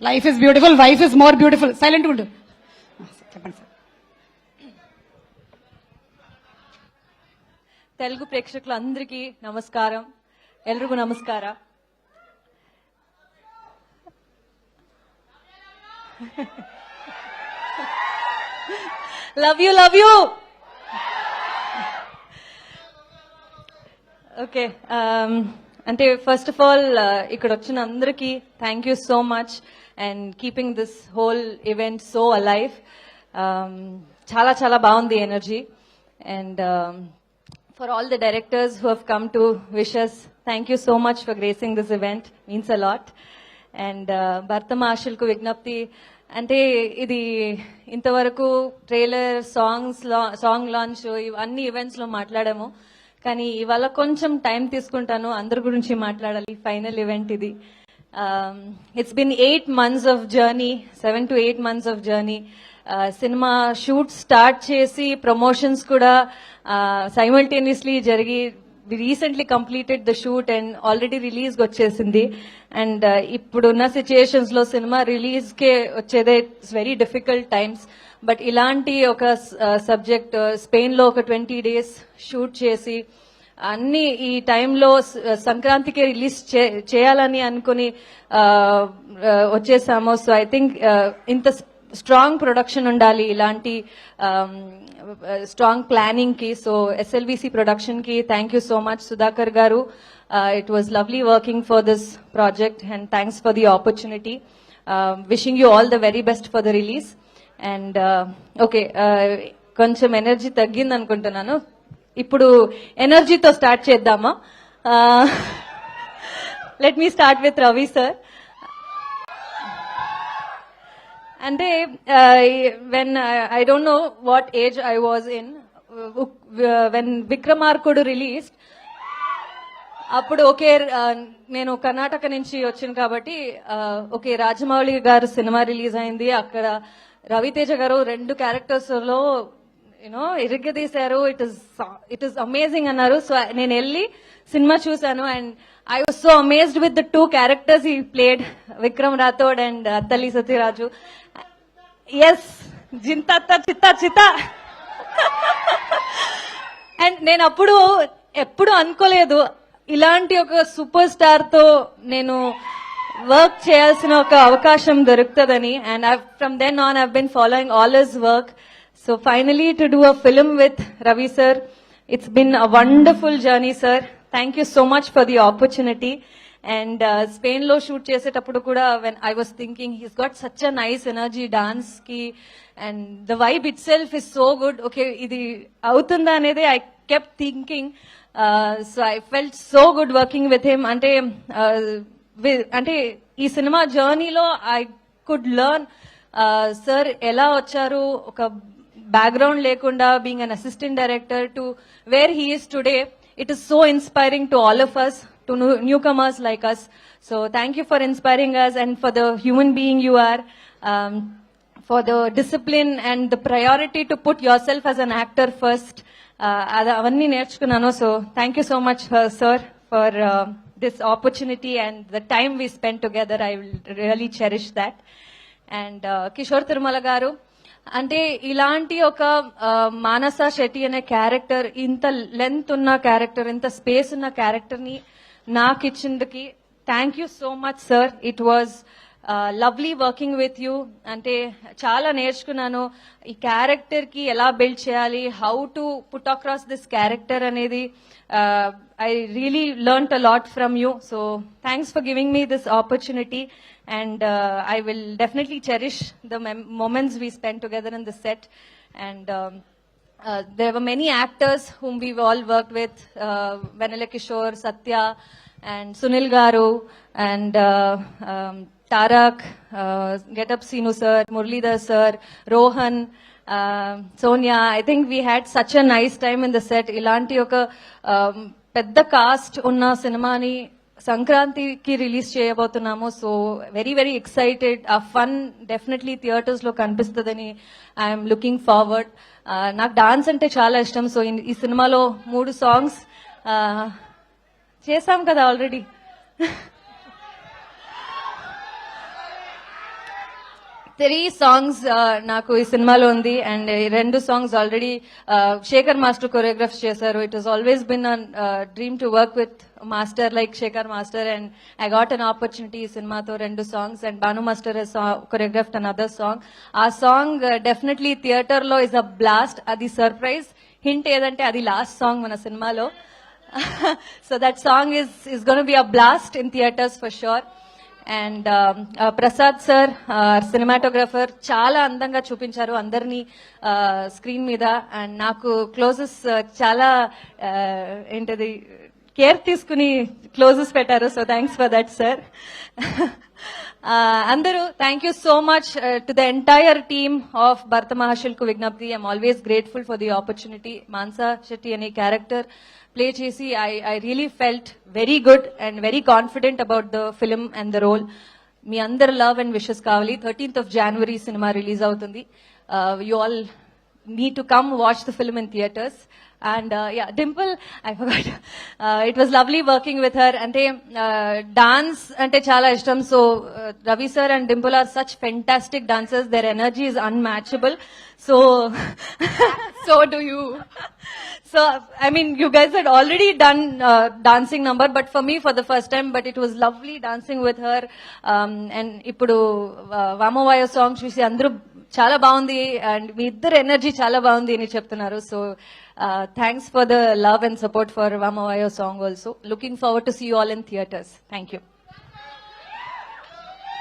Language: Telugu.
Life is beautiful, wife is more beautiful. Silent ఉండు. చెప్పండి సార్. తెలుగు ప్రేక్షకులందరికీ నమస్కారం. ఎల్ರಿಗೂ నమస్ಕಾರ. Love you. ఓకే, అంటే ఫస్ట్ ఆఫ్ ఆల్ ఇక్కడ వచ్చిన అందరికీ thank you so much and keeping this whole event so alive. చాలా చాలా బాగుంది energy. And for all the directors who have come to wish us, thank you so much for gracing this event, means a lot. And Bhartama Ashilku Vignapti, అంటే ఇది ఇంతవరకు ట్రైలర్, సాంగ్ లాంచ్ అన్ని ఈవెంట్స్ లో మాట్లాడాము, కానీ ఇవాళ కొంచెం టైం తీసుకుంటాను, అందరి గురించి మాట్లాడాలి. ఫైనల్ ఈవెంట్ ఇది. It's been 8 months of journey, 7 to 8 months of journey. Cinema shoot start చేసి ప్రమోషన్స్ కూడా సైమల్టేనియస్లీ జరిగి recently completed the shoot and already release వచ్చేసింది. అండ్ ఇప్పుడున్న సిచ్యుయేషన్స్ లో సినిమా రిలీజ్ కే వచ్చేదే it's very difficult times. But ఇలాంటి ఒక సబ్జెక్ట్ స్పెయిన్ లో ఒక 20 days షూట్ చేసి అన్ని ఈ టైంలో సంక్రాంతికి రిలీజ్ చేయాలని అనుకుని వచ్చేసాము. సో ఐ థింక్ ఇంత స్ట్రాంగ్ ప్రొడక్షన్ ఉండాలి ఇలాంటి స్ట్రాంగ్ ప్లానింగ్ కి. సో ఎస్ఎల్విసి ప్రొడక్షన్ కి thank you so much Sudhakar garu. It was lovely working for this project and thanks for the opportunity. Wishing you all the very best for the release. And okay, కొంచెం ఎనర్జీ తగ్గింది అనుకుంటున్నాను, ఇప్పుడు ఎనర్జీతో స్టార్ట్ చేద్దామా? Let me start with Ravi sir. అంటే when I don't know what age I was in when Vikramarkudu released. అప్పుడు ఓకే, నేను కర్ణాటక నుంచి వచ్చాను కాబట్టి ఓకే రాజమౌళి గారు సినిమా రిలీజ్ అయింది, అక్కడ రవితేజ గారు 2 క్యారెక్టర్స్ లో యూనో ఇరిగదీశారు, ఇట్ ఇస్ అమేజింగ్ అన్నారు. సో నేను వెళ్ళి సినిమా చూశాను and I was so amazed with the 2 characters he played, Vikram Rathod and Tali Satyaraju. Yes, Jintatta Chitta Chitta. And నేను ఎప్పుడు అనుకోలేదు ఇలాంటి ఒక సూపర్ స్టార్ తో నేను వర్క్ చేయాల్సిన ఒక అవకాశం దొరుకుతుందని. And from then on I have been following all his work. So finally to do a film with Ravi sir, it's been a wonderful journey sir. Thank you so much for the opportunity. And Spain lo shoot చేసేటప్పుడు కూడా when I was thinking he's got such a nice energy dance ki and the vibe itself is so good. Okay, ఇది అవుతుందా అనేది I kept thinking. So I felt so good working with him. అంటే ఈ సినిమా జర్నీలో I could learn sir ఎలా వచ్చారు, ఒక బ్యాక్గ్రౌండ్ లేకుండా being an assistant director to where he is today. It is so inspiring to all of us, to newcomers like us. So thank you for inspiring us and for the human being you are, for the discipline and the priority to put yourself as an actor first. Avanni nerchukunnanu. So thank you so much sir for this opportunity and the time we spent together. I will really cherish that. And Kishore Tirumala garu, అంటే ఇలాంటి ఒక మానస శెట్టి అనే క్యారెక్టర్, ఇంత లెంత్ ఉన్న క్యారెక్టర్, ఇంత స్పేస్ ఉన్న క్యారెక్టర్ ని నాకు ఇచ్చిందుకి thank you so much sir. It was lovely working with you. అంటే చాలా నేర్చుకున్నాను ఈ క్యారెక్టర్ కి ఎలా బిల్డ్ చేయాలి, how to put across this character అనేది. I really learned a lot from you. So thanks for giving me this opportunity. And I will definitely cherish the moments we spent together in the set. And there were many actors whom we've all worked with, Vanilla Kishore, Satya and Sunil Garu and Tarak, Get Up Sinu sir, Muralidhar sir, Rohan, Sonia. I think we had such a nice time in the set. Ilanti oka pedda cast unna cinemani సంక్రాంతికి రిలీజ్ చేయబోతున్నాము. So very very excited. ఆ ఫన్ డెఫినెట్లీ థియేటర్స్ లో కనిపిస్తుందని ఐఎమ్ లుకింగ్ ఫార్వర్డ్. నాకు డాన్స్ అంటే చాలా ఇష్టం. సో ఈ సినిమాలో 3 songs చేశాం కదా ఆల్రెడీ. 3 songs నాకు ఈ సినిమాలో ఉంది and 2 songs already Shekhar master choreograph చేశారు. It was always been dream to work with master like Shekhar master and I got an opportunity ఈ సినిమాతో 2 songs and Bhanu master choreographed another song. ఆ సాంగ్ డెఫినెట్లీ థియేటర్ లో ఇస్ అ బ్లాస్ట్. అది సర్ప్రైజ్ హింట్ ఏదంటే అది లాస్ట్ సాంగ్ మన సినిమాలో. So that song is going to be a blast in theaters for sure. And Prasad sir cinematographer చాలా అందంగా చూపించారు అందరినీ స్క్రీన్ మీద. అండ్ నాకు క్లోజెస్ చాలా ఏంటది కేర్ తీసుకుని క్లోజెస్ పెట్టారు. So thanks for that sir. అందరూ thank you so much to the entire team of Bhartha మహాశిల్కు విజ్ఞప్తి. I'm always grateful for the opportunity. Mansa Shetty అనే క్యారెక్టర్ ప్లే చేసి I really felt very good and very confident about the film and the role. మీ అందరు లవ్ అండ్ విషెస్ కావాలి. 13th of January cinema release అవుతుంది. You all need to come watch the film in theaters. And yeah, Dimple, I forgot. It was lovely working with her. Ante dance ante chala ishtam. So Ravi sir and Dimple are such fantastic dancers. Their energy is unmatchable. So so do you. So I mean, you guys had already done dancing number, but for me for the first time. But it was lovely dancing with her. And ipudu Vamavayo song chusi andru చాలా బాగుంది అండ్ మీ ఇద్దరు ఎనర్జీ చాలా బాగుంది అని చెప్తున్నారు. So thanks for the love and support for వామవాయో song also. Looking forward to see you all in theatres. Thank you.